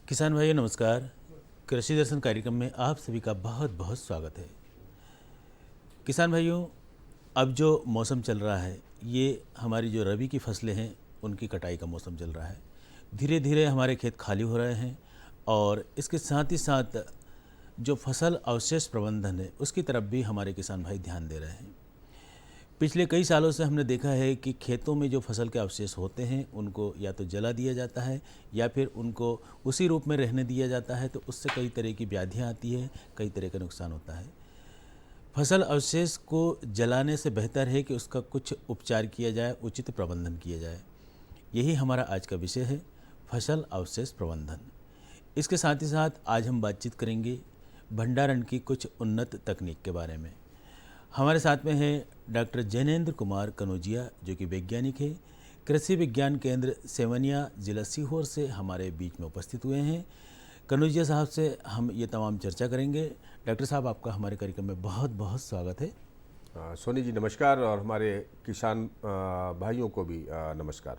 किसान भाइयों नमस्कार। कृषि दर्शन कार्यक्रम में आप सभी का बहुत बहुत स्वागत है। किसान भाइयों, अब जो मौसम चल रहा है ये हमारी जो रबी की फसलें हैं उनकी कटाई का मौसम चल रहा है। धीरे धीरे हमारे खेत खाली हो रहे हैं और इसके साथ ही साथ जो फसल अवशेष प्रबंधन है उसकी तरफ भी हमारे किसान भाई ध्यान दे रहे हैं। पिछले कई सालों से हमने देखा है कि खेतों में जो फसल के अवशेष होते हैं उनको या तो जला दिया जाता है या फिर उनको उसी रूप में रहने दिया जाता है, तो उससे कई तरह की व्याधियाँ आती है, कई तरह का नुकसान होता है। फसल अवशेष को जलाने से बेहतर है कि उसका कुछ उपचार किया जाए, उचित प्रबंधन किया जाए। यही हमारा आज का विषय है, फसल अवशेष प्रबंधन। इसके साथ ही साथ आज हम बातचीत करेंगे भंडारण की कुछ उन्नत तकनीक के बारे में। हमारे साथ में है डॉक्टर जैनेन्द्र कुमार कनौजिया, जो कि वैज्ञानिक है, कृषि विज्ञान केंद्र सेवनिया, जिला सीहोर से हमारे बीच में उपस्थित हुए हैं। कनौजिया साहब से हम ये तमाम चर्चा करेंगे। डॉक्टर साहब, आपका हमारे कार्यक्रम में बहुत बहुत स्वागत है। सोनी जी नमस्कार, और हमारे किसान भाइयों को भी नमस्कार।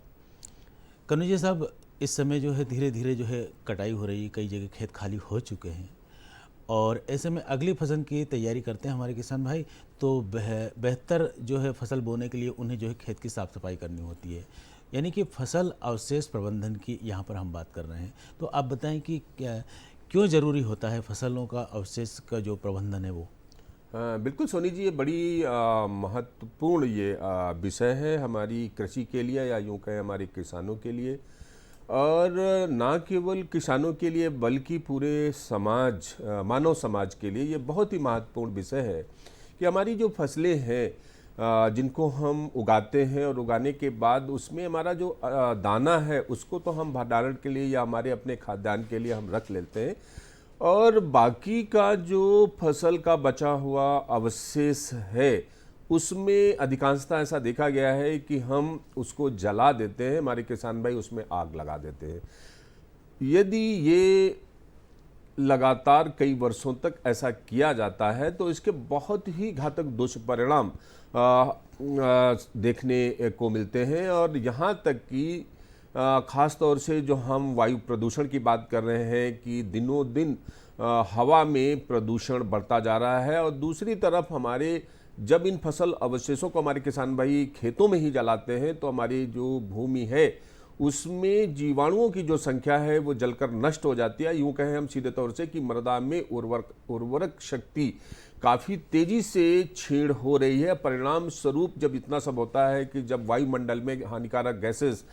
कनौजिया साहब, इस समय जो है धीरे धीरे जो है कटाई हो रही है, कई जगह खेत खाली हो चुके हैं और ऐसे में अगली फसल की तैयारी करते हैं हमारे किसान भाई, तो बेहतर जो है फसल बोने के लिए उन्हें जो है खेत की साफ़ सफाई करनी होती है, यानी कि फसल अवशेष प्रबंधन की यहाँ पर हम बात कर रहे हैं। तो आप बताएं कि क्यों ज़रूरी होता है फसलों का अवशेष का जो प्रबंधन है वो? बिल्कुल सोनी जी, ये बड़ी महत्वपूर्ण ये विषय है हमारी कृषि के लिए, या यूँ कहें हमारे किसानों के लिए, और ना केवल किसानों के लिए बल्कि पूरे समाज, मानव समाज के लिए ये बहुत ही महत्वपूर्ण विषय है कि हमारी जो फसलें हैं जिनको हम उगाते हैं और उगाने के बाद उसमें हमारा जो दाना है उसको तो हम भंडारण के लिए या हमारे अपने खाद्यान्न के लिए हम रख लेते हैं, और बाकी का जो फसल का बचा हुआ अवशेष है उसमें अधिकांशतः ऐसा देखा गया है कि हम उसको जला देते हैं, हमारे किसान भाई उसमें आग लगा देते हैं। यदि ये लगातार कई वर्षों तक ऐसा किया जाता है तो इसके बहुत ही घातक दुष्परिणाम देखने को मिलते हैं, और यहाँ तक कि ख़ास तौर से जो हम वायु प्रदूषण की बात कर रहे हैं कि दिनों दिन हवा में प्रदूषण बढ़ता जा रहा है, और दूसरी तरफ हमारे जब इन फसल अवशेषों को हमारे किसान भाई खेतों में ही जलाते हैं तो हमारी जो भूमि है उसमें जीवाणुओं की जो संख्या है वो जलकर नष्ट हो जाती है। यूँ कहें हम सीधे तौर से कि मृदा में उर्वरक शक्ति काफ़ी तेज़ी से छीड़ हो रही है। परिणाम स्वरूप जब इतना सब होता है कि जब वायुमंडल में हानिकारक गैसेस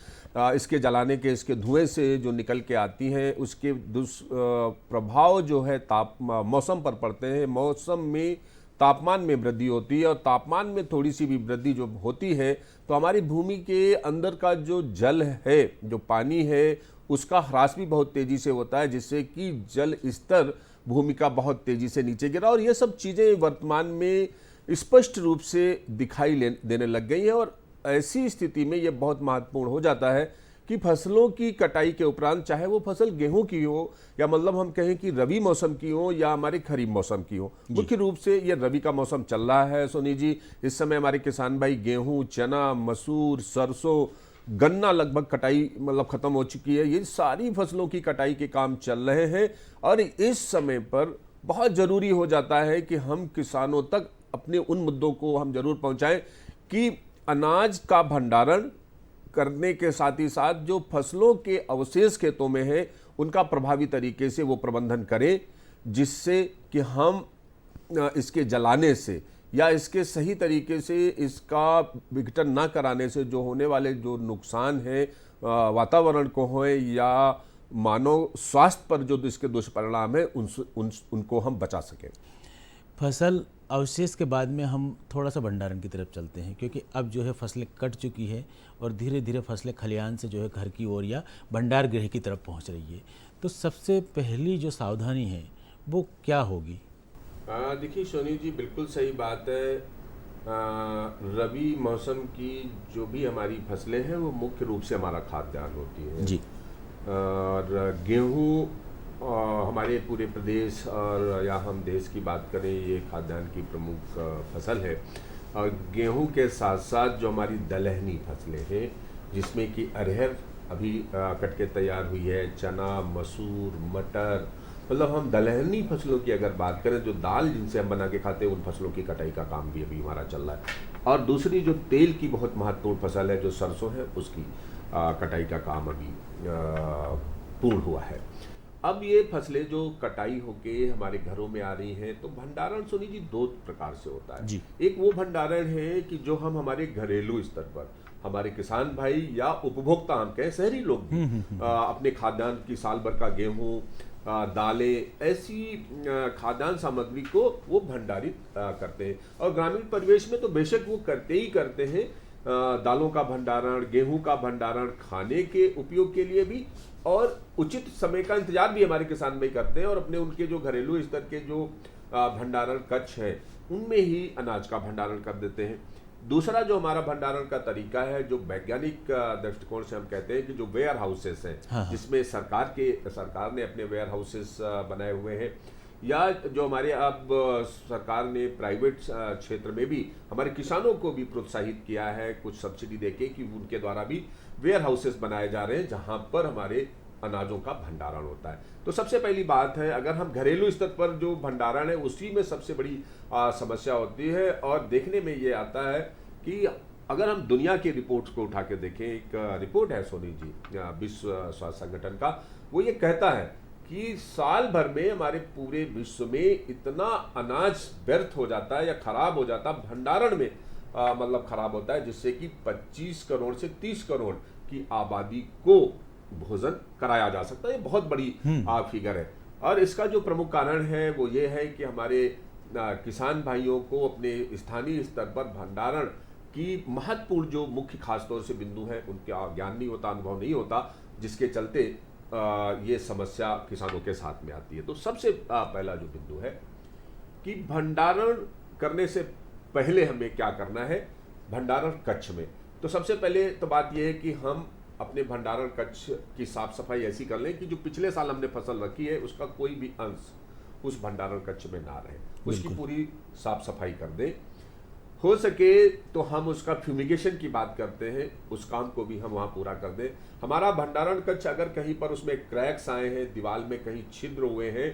इसके जलाने के, इसके धुएं से जो निकल के आती हैं उसके दुष्प्रभाव जो है मौसम पर पड़ते हैं। मौसम में तापमान में वृद्धि होती है, और तापमान में थोड़ी सी भी वृद्धि जो होती है तो हमारी भूमि के अंदर का जो जल है, जो पानी है, उसका ह्रास भी बहुत तेज़ी से होता है, जिससे कि जल स्तर भूमि का बहुत तेज़ी से नीचे गिरा। और ये सब चीज़ें वर्तमान में स्पष्ट रूप से दिखाई देने लग गई हैं, और ऐसी स्थिति में ये बहुत महत्वपूर्ण हो जाता है कि फसलों की कटाई के उपरांत, चाहे वो फसल गेहूं की हो या मतलब हम कहें कि रबी मौसम की हो या हमारे खरीफ मौसम की हो, मुख्य रूप से ये रबी का मौसम चल रहा है सोनी जी। इस समय हमारे किसान भाई गेहूं, चना, मसूर, सरसों, गन्ना लगभग कटाई मतलब खत्म हो चुकी है। ये सारी फसलों की कटाई के काम चल रहे हैं, और इस समय पर बहुत ज़रूरी हो जाता है कि हम किसानों तक अपने उन मुद्दों को हम जरूर पहुँचाएँ कि अनाज का भंडारण करने के साथ ही साथ जो फसलों के अवशेष खेतों में है उनका प्रभावी तरीके से वो प्रबंधन करें, जिससे कि हम इसके जलाने से या इसके सही तरीके से इसका विघटन ना कराने से जो होने वाले जो नुकसान है वातावरण को हो या मानव स्वास्थ्य पर जो इसके दुष्परिणाम है उनको हम बचा सकें। फसल अवशेष के बाद में हम थोड़ा सा भंडारण की तरफ चलते हैं, क्योंकि अब जो है फसलें कट चुकी है और धीरे धीरे फसलें खलिहान से जो है घर की ओर या भंडार गृह की तरफ पहुंच रही है। तो सबसे पहली जो सावधानी है वो क्या होगी? देखिए सोनी जी, बिल्कुल सही बात है। रबी मौसम की जो भी हमारी फसलें हैं वो मुख्य रूप से हमारा खाद्यान्न होती है जी। और गेहूँ हमारे पूरे प्रदेश और या हम देश की बात करें, ये खाद्यान्न की प्रमुख फसल है। और गेहूं के साथ साथ जो हमारी दलहनी फसलें हैं जिसमें कि अरहर अभी कट के तैयार हुई है, चना, मसूर, मटर, मतलब हम दलहनी फसलों की अगर बात करें, जो दाल जिनसे हम बना के खाते हैं, उन फसलों की कटाई का काम भी अभी हमारा चल रहा है। और दूसरी जो तेल की बहुत महत्वपूर्ण फसल है, जो सरसों है, उसकी कटाई का काम अभी पूर्ण हुआ है। अब ये फसलें जो कटाई होके हमारे घरों में आ रही हैं, तो भंडारण सुनी जी दो प्रकार से होता है। जी। एक वो भंडारण है कि जो हम हमारे घरेलू स्तर पर हमारे किसान भाई या उपभोक्ता, हम कहें शहरी लोग भी अपने खाद्यान्न की साल भर का गेहूं, दालें, ऐसी खाद्यान्न सामग्री को वो भंडारित करते हैं। और ग्रामीण परिवेश में तो बेशक वो करते ही करते हैं, दालों का भंडारण, गेहूं का भंडारण खाने के उपयोग के लिए भी, और उचित समय का इंतजार भी हमारे किसान भाई करते हैं, और अपने उनके जो घरेलू स्तर के जो भंडारण कक्ष हैं, उनमें ही अनाज का भंडारण कर देते हैं। दूसरा जो हमारा भंडारण का तरीका है, जो वैज्ञानिक दृष्टिकोण से हम कहते हैं कि जो वेयर हाउसेस हैं, हाँ। जिसमें सरकार ने अपने वेयर हाउसेस बनाए हुए हैं, या जो हमारे अब सरकार ने प्राइवेट क्षेत्र में भी हमारे किसानों को भी प्रोत्साहित किया है कुछ सब्सिडी देके, कि उनके द्वारा भी वेयर हाउसेस बनाए जा रहे हैं, जहां पर हमारे अनाजों का भंडारण होता है। तो सबसे पहली बात है, अगर हम घरेलू स्तर पर जो भंडारण है, उसी में सबसे बड़ी समस्या होती है। और देखने में ये आता है कि अगर हम दुनिया की रिपोर्ट्स को उठा के देखें, एक रिपोर्ट है सोनी जी विश्व स्वास्थ्य संगठन का, वो ये कहता है कि साल भर में हमारे पूरे विश्व में इतना अनाज व्यर्थ हो जाता है या खराब हो जाता है, भंडारण में मतलब खराब होता है, जिससे कि 25 करोड़ से 30 करोड़ की आबादी को भोजन कराया जा सकता है। ये बहुत बड़ी फिगर है। और इसका जो प्रमुख कारण है वो ये है कि हमारे किसान भाइयों को अपने स्थानीय स्तर पर भंडारण की महत्वपूर्ण जो मुख्य खासतौर से बिंदु है, उनका ज्ञान नहीं होता, अनुभव नहीं होता, जिसके चलते ये समस्या किसानों के साथ में आती है। तो सबसे पहला जो बिंदु है कि भंडारण करने से पहले हमें क्या करना है भंडारण कक्ष में। तो सबसे पहले तो बात यह है कि हम अपने भंडारण कक्ष की साफ सफाई ऐसी कर लें कि जो पिछले साल हमने फसल रखी है, उसका कोई भी अंश उस भंडारण कक्ष में ना रहे, उसकी पूरी साफ सफाई कर दें। हो सके तो हम उसका फ्यूमिगेशन की बात करते हैं, उस काम को भी हम वहाँ पूरा कर दें। हमारा भंडारण कक्ष अगर कहीं पर उसमें क्रैक्स आए हैं, दीवार में कहीं छिद्र हुए हैं,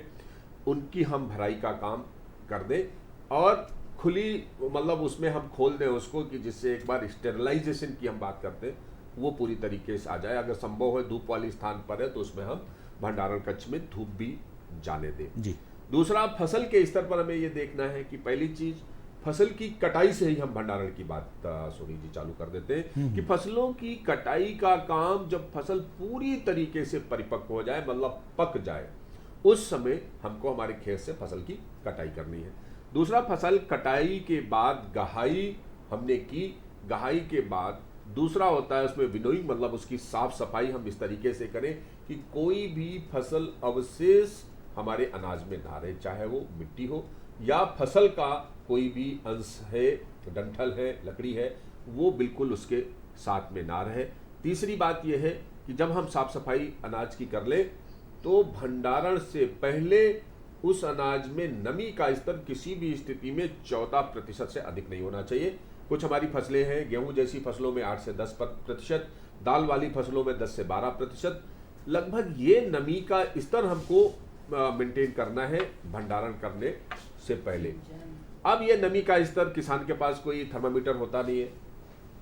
उनकी हम भराई का काम कर दें, और खुली मतलब उसमें हम खोल दें उसको, कि जिससे एक बार स्टेरिलाइजेशन की हम बात करते हैं वो पूरी तरीके से आ जाए। अगर संभव है धूप वाली स्थान पर है तो उसमें हम भंडारण कक्ष में धूप भी जाने दें जी। दूसरा, फसल के स्तर पर हमें ये देखना है कि पहली चीज फसल की कटाई से ही हम भंडारण की बात सोनी जी चालू कर देते हैं कि फसलों की कटाई का काम जब फसल पूरी तरीके से परिपक्व हो जाए, मतलब पक जाए, उस समय हमको हमारे खेत से फसल की कटाई करनी है। दूसरा, फसल कटाई के बाद गहाई हमने की, गहाई के बाद दूसरा होता है उसमें विनोइंग, मतलब उसकी साफ सफाई हम इस तरीके से करें कि कोई भी फसल अवशेष हमारे अनाज में ना रहे, चाहे वो मिट्टी हो या फसल का कोई भी अंश है, डंठल है, लकड़ी है, वो बिल्कुल उसके साथ में ना रहे। तीसरी बात यह है कि जब हम साफ सफाई अनाज की कर लें तो भंडारण से पहले उस अनाज में नमी का स्तर किसी भी स्थिति में 14% से अधिक नहीं होना चाहिए। कुछ हमारी फसलें हैं, गेहूं जैसी फसलों में 8 से 10%, दाल वाली फसलों में 10 से 12%, लगभग ये नमी का स्तर हमको मेंटेन करना है भंडारण करने से पहले। अब ये नमी का स्तर, किसान के पास कोई थर्मामीटर होता नहीं है,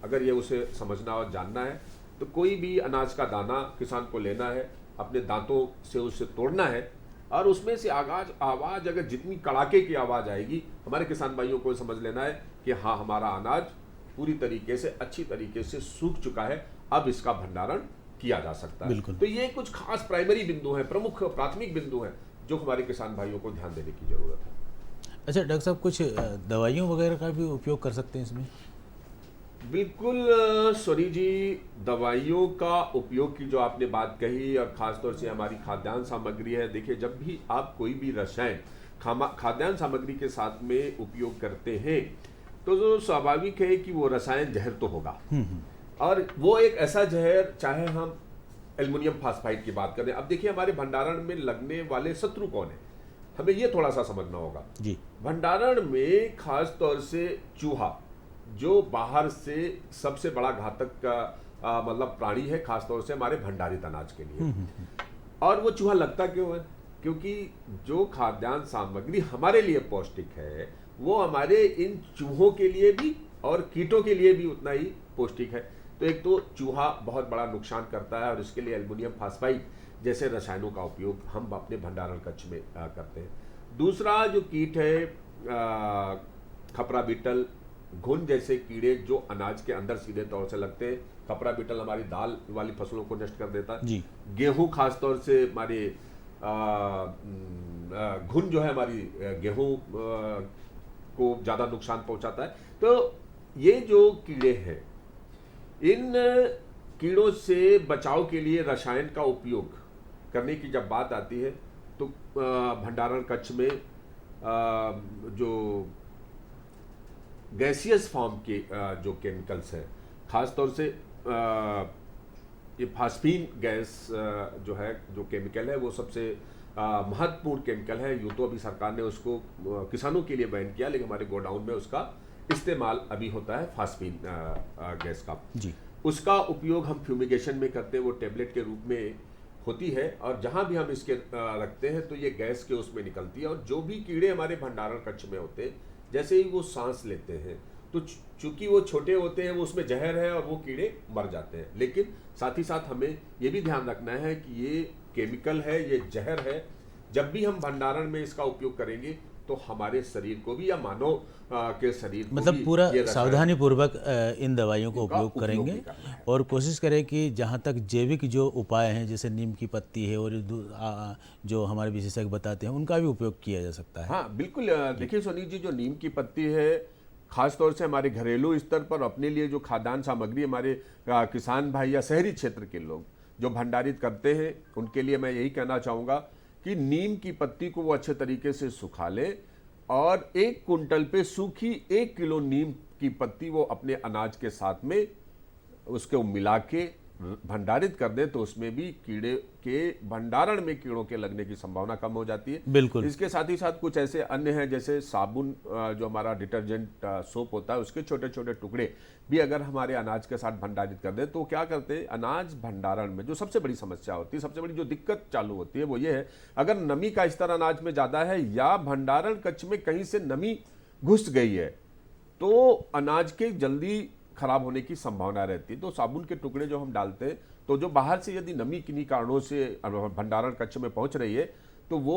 अगर ये उसे समझना और जानना है तो कोई भी अनाज का दाना किसान को लेना है, अपने दांतों से उसे तोड़ना है, और उसमें से आवाज़ अगर जितनी कड़ाके की आवाज़ आएगी, हमारे किसान भाइयों को समझ लेना है कि हाँ, हमारा अनाज पूरी तरीके से अच्छी तरीके से सूख चुका है, अब इसका भंडारण किया जा सकता है। तो ये कुछ खास प्राइमरी बिंदु हैं, प्रमुख प्राथमिक बिंदु हैं जो हमारे किसान भाइयों को ध्यान देने की जरूरत है। अच्छा डॉक्टर साहब, कुछ दवाइयों वगैरह का भी उपयोग कर सकते हैं इसमें? बिल्कुल सोनी जी, दवाइयों का उपयोग की जो आपने बात कही, और खासतौर से हमारी खाद्यान्न सामग्री है, देखिए जब भी आप कोई भी रसायन खाद्यान्न सामग्री के साथ में उपयोग करते हैं तो जो स्वाभाविक है कि वो रसायन जहर तो होगा, और वो एक ऐसा जहर, चाहे हम एल्युमिनियम फास्फाइड की बात करें। अब देखिए हमारे भंडारण में लगने वाले शत्रु कौन है, हमें ये थोड़ा सा समझना होगा जी। भंडारण में खास तौर से चूहा, जो बाहर से सबसे बड़ा घातक का मतलब प्राणी है, खासतौर से हमारे भंडारित अनाज के लिए। और वो चूहा लगता क्यों है? क्योंकि जो खाद्यान्न सामग्री हमारे लिए पौष्टिक है वो हमारे इन चूहों के लिए भी और कीटों के लिए भी उतना ही पौष्टिक है। तो एक तो चूहा बहुत बड़ा नुकसान करता है और इसके लिए एल्युमिनियम फास्फाइड जैसे रसायनों का उपयोग हम अपने भंडारण कक्ष में करते हैं। दूसरा जो कीट है, खपरा बीटल, घुन जैसे कीड़े जो अनाज के अंदर सीधे तौर से लगते हैं। खपरा बीटल हमारी दाल वाली फसलों को नष्ट कर देता है जी। गेहूं खासतौर से हमारे घुन जो है हमारी गेहूं को ज़्यादा नुकसान पहुंचाता है। तो ये जो कीड़े हैं, इन कीड़ों से बचाव के लिए रसायन का उपयोग करने की जब बात आती है तो भंडारण कक्ष में जो गैसियस फॉर्म के जो केमिकल्स हैं, खासतौर से ये फास्फीन गैस जो है, जो केमिकल है वो सबसे महत्वपूर्ण केमिकल है। यूँ तो अभी सरकार ने उसको किसानों के लिए बैन किया, लेकिन हमारे गोडाउन में उसका इस्तेमाल अभी होता है फास्फीन गैस का जी। उसका उपयोग हम फ्यूमिगेशन में करते हैं, वो टेबलेट के रूप में होती है और जहाँ भी हम इसके रखते हैं तो ये गैस के उसमें निकलती है। और जो भी कीड़े हमारे भंडारण कक्ष में होते हैं, जैसे ही वो सांस लेते हैं तो चूंकि वो छोटे होते हैं, वो उसमें जहर है और वो कीड़े मर जाते हैं। लेकिन साथ ही साथ हमें ये भी ध्यान रखना है कि ये केमिकल है, ये जहर है। जब भी हम भंडारण में इसका उपयोग करेंगे तो हमारे शरीर को भी या मानव के शरीर को मतलब भी पूरा ये रसायन सावधानी पूर्वक इन दवाइयों का इनका उपयोग उपयोग करेंगे भी करना है। और कोशिश करें कि जहाँ तक जैविक जो उपाय हैं, जैसे नीम की पत्ती है और जो हमारे विशेषज्ञ बताते हैं, उनका भी उपयोग किया जा सकता है। हाँ बिल्कुल। देखिए सोनी जी, जो नीम की पत्ती है खासतौर से हमारे घरेलू स्तर पर अपने लिए जो खाद्यान्न सामग्री हमारे किसान भाई या शहरी क्षेत्र के लोग जो भंडारित करते हैं, उनके लिए मैं यही कहना चाहूँगा कि नीम की पत्ती को वो अच्छे तरीके से सुखा लें और 1 कुंटल पे सूखी 1 किलो नीम की पत्ती वो अपने अनाज के साथ में उसको मिला के भंडारित कर दें, तो उसमें भी कीड़े के भंडारण में कीड़ों के लगने की संभावना कम हो जाती है। बिल्कुल। इसके साथ ही साथ कुछ ऐसे अन्य हैं, जैसे साबुन जो हमारा डिटर्जेंट सोप होता है, उसके छोटे छोटे टुकड़े भी अगर हमारे अनाज के साथ भंडारित कर दें तो क्या करते हैं, अनाज भंडारण में जो सबसे बड़ी समस्या होती है, सबसे बड़ी जो दिक्कत चालू होती है वो ये है, अगर नमी का स्तर अनाज में ज़्यादा है या भंडारण कक्ष में कहीं से नमी घुस गई है तो अनाज के जल्दी खराब होने की संभावना रहती है। तो साबुन के टुकड़े जो हम डालते हैं, तो जो बाहर से यदि नमी किन्हीं कारणों से भंडारण कक्ष में पहुंच रही है तो वो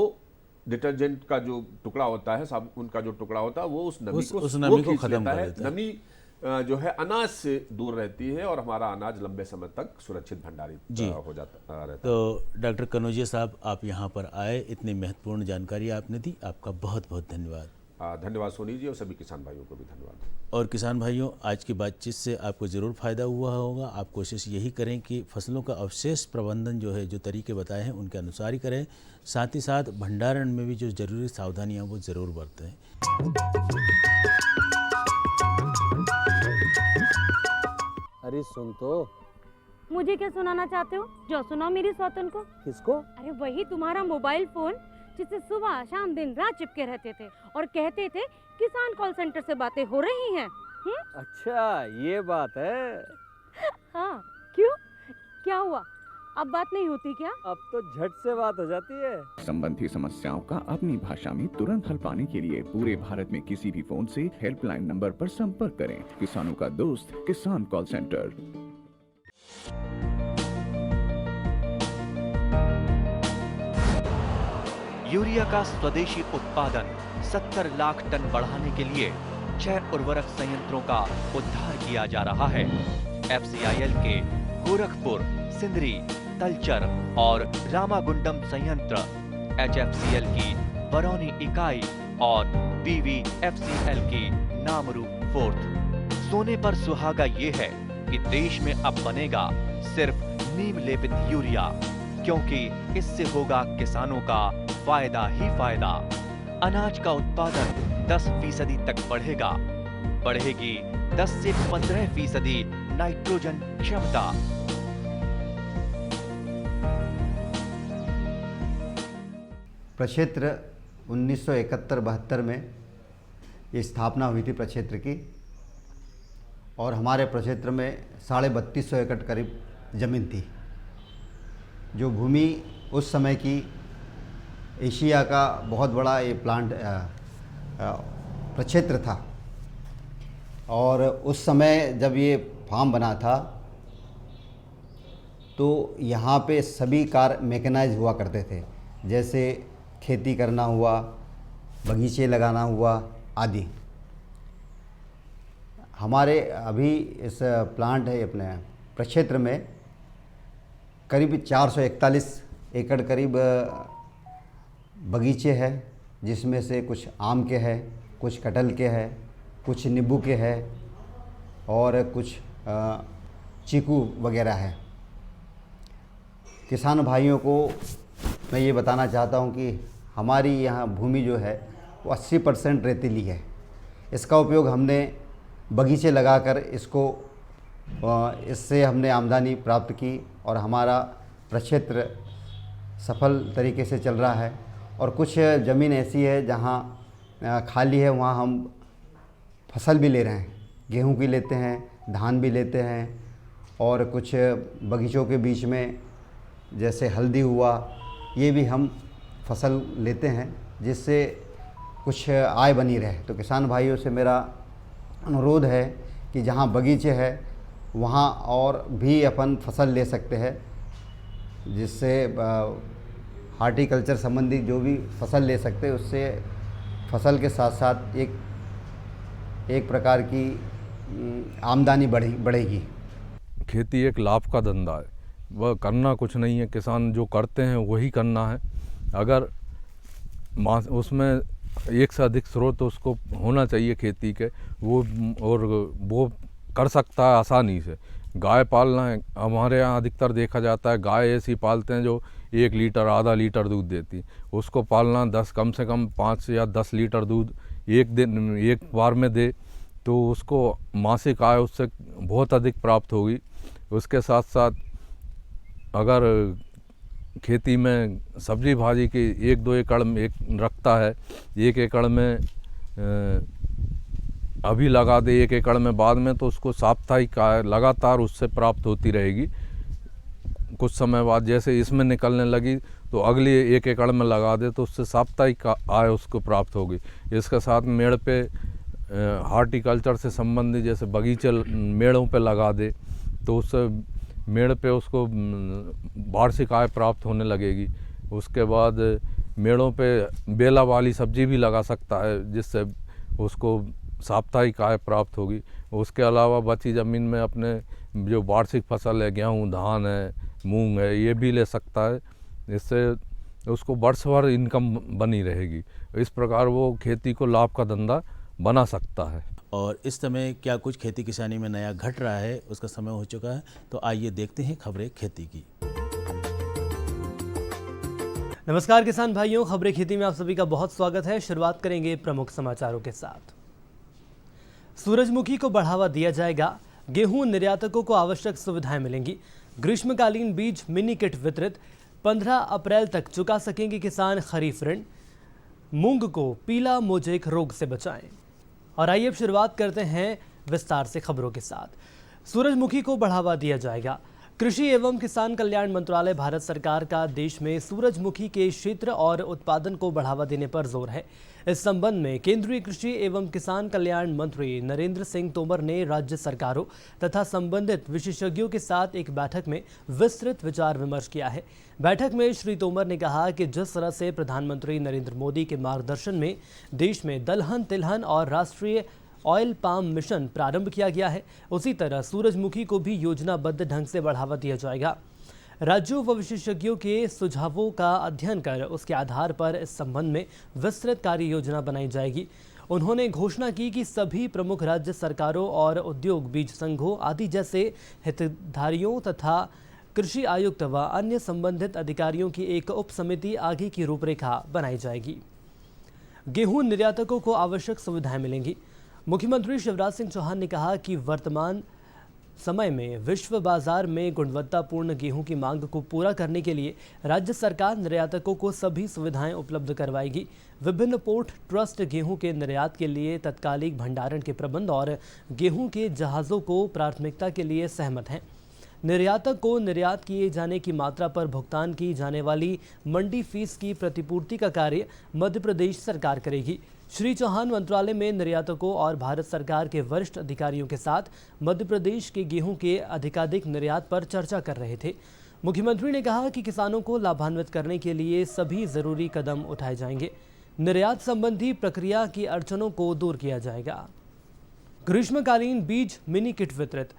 डिटर्जेंट का जो टुकड़ा होता है, साबुन का जो टुकड़ा होता है, वो उस नमी को खत्म लेता कर है। देता है। नमी जो है अनाज से दूर रहती है और हमारा अनाज लंबे समय तक सुरक्षित भंडारित हो जाता रहता है। तो डॉक्टर कनौजिया साहब, आप यहाँ पर आए, इतनी महत्वपूर्ण जानकारी आपने दी, आपका बहुत बहुत धन्यवाद। धन्यवाद सोनी जी, और सभी किसान भाइयों को भी धन्यवाद। और किसान भाइयों, आज की बातचीत से आपको ज़रूर फ़ायदा हुआ होगा। आप कोशिश यही करें कि फसलों का अवशेष प्रबंधन जो है, जो तरीके बताए हैं उनके अनुसार ही करें। साथ ही साथ भंडारण में भी जो ज़रूरी सावधानियां वो ज़रूर बरतें। अरे सुन तो। मुझे क्या सुनाना चाहते हो? जो सुनाओ मेरी सौतन को। किसको? अरे वही तुम्हारा मोबाइल फोन जिससे सुबह शाम दिन रात चिपके रहते थे और कहते थे किसान कॉल सेंटर से बातें हो रही हैं। अच्छा ये बात है। हाँ, क्यों? क्या हुआ? अब बात नहीं होती क्या? अब तो झट से बात हो जाती है। संबंधी समस्याओं का अपनी भाषा में तुरंत हल पाने के लिए पूरे भारत में किसी भी फोन से हेल्पलाइन नंबर पर संपर्क करें। किसानों का दोस्त किसान कॉल सेंटर। यूरिया का स्वदेशी उत्पादन 70 लाख टन बढ़ाने के लिए 6 उर्वरक संयंत्रों का उद्धार किया जा रहा है। FCIL के गोरखपुर, सिंदरी, तलचर और रामागुंडम संयंत्र, HFCL की बरौनी इकाई और BVFCL की नामरू फोर्थ। सोने पर सुहागा ये है कि देश में अब बनेगा सिर्फ नीम लेपित यूरिया, क्योंकि इससे होगा किसानों का फायदा ही फायदा। अनाज का उत्पादन 10% तक बढ़ेगा। बढ़ेगी 10 से 15% नाइट्रोजन क्षमता। प्रक्षेत्र 1971-72 में ये स्थापना हुई थी प्रक्षेत्र की और हमारे प्रक्षेत्र में 3250 एकड़ करीब ज़मीन थी। जो भूमि उस समय की एशिया का बहुत बड़ा ये प्लांट प्रक्षेत्र था। और उस समय जब ये फार्म बना था तो यहाँ पे सभी कार्य मैकेनाइज हुआ करते थे, जैसे खेती करना हुआ, बगीचे लगाना हुआ आदि। हमारे अभी इस प्लांट है अपने प्रक्षेत्र में करीब 441 एकड़ करीब बगीचे हैं, जिसमें से कुछ आम के हैं, कुछ कटहल के हैं, कुछ नींबू के हैं और कुछ चीकू वगैरह है। किसान भाइयों को मैं ये बताना चाहता हूँ कि हमारी यहाँ भूमि जो है वो 80% रेतीली है। इसका उपयोग हमने बगीचे लगाकर इससे हमने आमदनी प्राप्त की और हमारा प्रक्षेत्र सफल तरीके से चल रहा है। और कुछ ज़मीन ऐसी है जहाँ खाली है, वहाँ हम फसल भी ले रहे हैं, गेहूं की लेते हैं, धान भी लेते हैं और कुछ बगीचों के बीच में जैसे हल्दी हुआ, ये भी हम फसल लेते हैं, जिससे कुछ आय बनी रहे। तो किसान भाइयों से मेरा अनुरोध है कि जहाँ बगीचे है वहाँ और भी अपन फसल ले सकते हैं, जिससे हार्टिकल्चर संबंधी जो भी फसल ले सकते हैं, उससे फसल के साथ साथ एक प्रकार की आमदनी बढ़ेगी। खेती एक लाभ का धंधा है, वह करना कुछ नहीं है। किसान जो करते हैं वही करना है। अगर उसमें एक से अधिक स्रोत उसको होना चाहिए खेती के, वो कर सकता है आसानी से। गाय पालना है, हमारे यहाँ अधिकतर देखा जाता है गाय ऐसी पालते हैं जो 1 लीटर आधा लीटर दूध देती। उसको पालना 10 कम से कम 5 या 10 लीटर दूध एक बार में दे, तो उसको मासिक आय उससे बहुत अधिक प्राप्त होगी। उसके साथ साथ अगर खेती में सब्जी भाजी की 1-2 एकड़ में रखता है, 1 एकड़ में अभी लगा दे, 1 एकड़ में बाद में, तो उसको साप्ताहिक आय लगातार उससे प्राप्त होती रहेगी। कुछ समय बाद जैसे इसमें निकलने लगी तो अगली 1 एकड़ में लगा दे तो उससे साप्ताहिक आय उसको प्राप्त होगी। इसके साथ मेड़ पे हार्टिकल्चर से संबंधित जैसे बगीचे मेड़ों पे लगा दे तो उससे मेड़ पे उसको वार्षिक आय प्राप्त होने लगेगी। उसके बाद मेड़ों पे बेला वाली सब्जी भी लगा सकता है, जिससे उसको साप्ताहिक आय प्राप्त होगी। उसके अलावा बची ज़मीन में अपने जो वार्षिक फसल है, गेहूँ, धान है, मूंग है, ये भी ले सकता है। इससे उसको वर्ष भर इनकम बनी रहेगी। इस प्रकार वो खेती को लाभ का धंधा बना सकता है। और इस समय क्या कुछ खेती किसानी में नया घट रहा है, उसका समय हो चुका है। तो आइए देखते हैं खबरें खेती की। नमस्कार किसान भाइयों, खबरें खेती में आप सभी का बहुत स्वागत है। शुरुआत करेंगे प्रमुख समाचारों के साथ। सूरजमुखी को बढ़ावा दिया जाएगा, गेहूं निर्यातकों को आवश्यक सुविधाएं मिलेंगी। ग्रीष्मकालीन बीज मिनी किट वितरित, 15 अप्रैल तक चुका सकेंगे किसान खरीफ ऋण। मूंग को पीला मोजेक रोग से बचाएं। और आइए अब शुरुआत करते हैं विस्तार से खबरों के साथ। सूरजमुखी को बढ़ावा दिया जाएगा। कृषि एवं किसान कल्याण मंत्रालय भारत सरकार का देश में सूरजमुखी के क्षेत्र और उत्पादन को बढ़ावा देने पर जोर है। इस संबंध में केंद्रीय कृषि एवं किसान कल्याण मंत्री नरेंद्र सिंह तोमर ने राज्य सरकारों तथा संबंधित विशेषज्ञों के साथ एक बैठक में विस्तृत विचार विमर्श किया है। बैठक में श्री तोमर ने कहा कि जिस तरह से प्रधानमंत्री नरेंद्र मोदी के मार्गदर्शन में देश में दलहन, तिलहन और राष्ट्रीय ऑयल पाम मिशन प्रारंभ किया गया है, उसी तरह सूरजमुखी को भी योजनाबद्ध ढंग से बढ़ावा दिया जाएगा। राज्यों व विशेषज्ञों के सुझावों का अध्ययन कर उसके आधार पर इस संबंध में विस्तृत कार्य योजना बनाई जाएगी। उन्होंने घोषणा की कि सभी प्रमुख राज्य सरकारों और उद्योग बीज संघों आदि जैसे हितधारियों तथा कृषि आयुक्त व अन्य संबंधित अधिकारियों की एक उप समिति आगे की रूपरेखा बनाई जाएगी। गेहूं निर्यातकों को आवश्यक सुविधाएं मिलेंगी। मुख्यमंत्री शिवराज सिंह चौहान ने कहा कि वर्तमान समय में विश्व बाजार में गुणवत्तापूर्ण गेहूं की मांग को पूरा करने के लिए राज्य सरकार निर्यातकों को सभी सुविधाएं उपलब्ध करवाएगी। विभिन्न पोर्ट ट्रस्ट गेहूं के निर्यात के लिए तत्कालिक भंडारण के प्रबंध और गेहूं के जहाज़ों को प्राथमिकता के लिए सहमत हैं। निर्यातक को निर्यात किए जाने की मात्रा पर भुगतान की जाने वाली मंडी फीस की प्रतिपूर्ति का कार्य मध्य प्रदेश सरकार करेगी। श्री चौहान मंत्रालय में निर्यातकों और भारत सरकार के वरिष्ठ अधिकारियों के साथ मध्य प्रदेश के गेहूं के अधिकाधिक निर्यात पर चर्चा कर रहे थे। मुख्यमंत्री ने कहा कि किसानों को लाभान्वित करने के लिए सभी जरूरी कदम उठाए जाएंगे। निर्यात संबंधी प्रक्रिया की अड़चनों को दूर किया जाएगा। ग्रीष्मकालीन बीज मिनी किट वितरित।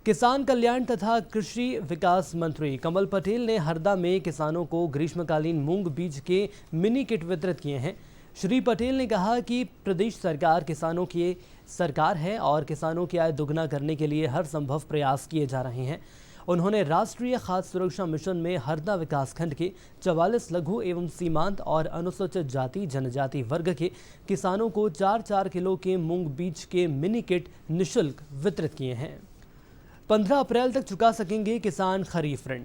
किसान कल्याण तथा कृषि विकास मंत्री कमल पटेल ने हरदा में किसानों को ग्रीष्मकालीन मूंग बीज के मिनी किट वितरित किए हैं। श्री पटेल ने कहा कि प्रदेश सरकार किसानों की सरकार है और किसानों की आय दोगुना करने के लिए हर संभव प्रयास किए जा रहे हैं। उन्होंने राष्ट्रीय खाद्य सुरक्षा मिशन में हरदा विकासखंड के 44 लघु एवं सीमांत और अनुसूचित जाति जनजाति वर्ग के किसानों को 4-4 किलो के मूंग बीज के मिनी किट निःशुल्क वितरित किए हैं। 15 अप्रैल तक चुका सकेंगे किसान खरीफ ऋण।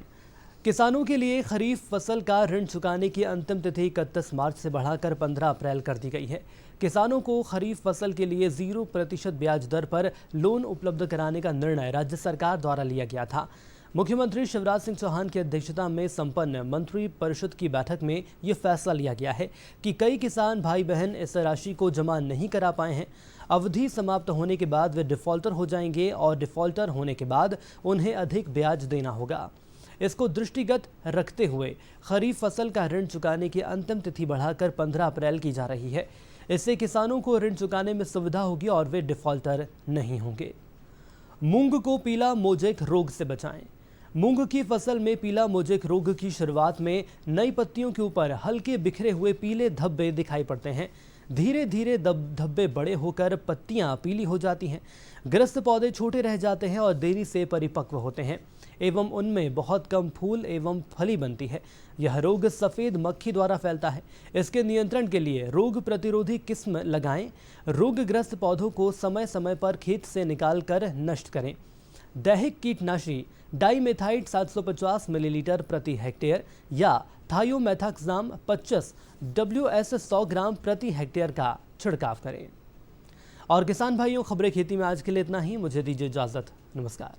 किसानों के लिए खरीफ फसल का ऋण चुकाने की अंतिम तिथि 31 मार्च से बढ़ाकर 15 अप्रैल कर दी गई है। किसानों को खरीफ फसल के लिए 0% ब्याज दर पर लोन उपलब्ध कराने का निर्णय राज्य सरकार द्वारा लिया गया था। मुख्यमंत्री शिवराज सिंह चौहान की अध्यक्षता में संपन्न मंत्री परिषद की बैठक में ये फैसला लिया गया है कि कई किसान भाई बहन इस राशि को जमा नहीं करा पाए हैं। अवधि समाप्त होने के बाद वे डिफॉल्टर हो जाएंगे और डिफॉल्टर होने के बाद उन्हें अधिक ब्याज देना होगा। इसको दृष्टिगत रखते हुए खरीफ फसल का ऋण चुकाने की अंतिम तिथि बढ़ाकर 15 अप्रैल की जा रही है। इससे किसानों को ऋण चुकाने में सुविधा होगी और वे डिफॉल्टर नहीं होंगे। मूंग को पीला मोजेक रोग से बचाएं। मूंग की फसल में पीला मोजेक रोग की शुरुआत में नई पत्तियों के ऊपर हल्के बिखरे हुए पीले धब्बे दिखाई पड़ते हैं। धीरे धीरे धब्बे बड़े होकर पत्तियां पीली हो जाती हैं। ग्रस्त पौधे छोटे रह जाते हैं और देरी से परिपक्व होते हैं एवं उनमें बहुत कम फूल एवं फली बनती है। यह रोग सफ़ेद मक्खी द्वारा फैलता है। इसके नियंत्रण के लिए रोग प्रतिरोधी किस्म लगाएं। रोगग्रस्त पौधों को समय समय पर खेत से निकालकर नष्ट करें। दैहिक कीटनाशी डाइमेथाइट 750 मिलीलीटर प्रति हेक्टेयर या थायोमेथाक्साम 25 WS 100 ग्राम प्रति हेक्टेयर का छिड़काव करें। और किसान भाइयों, खबरें खेती में आज के लिए इतना ही। मुझे दीजिए इजाजत। नमस्कार।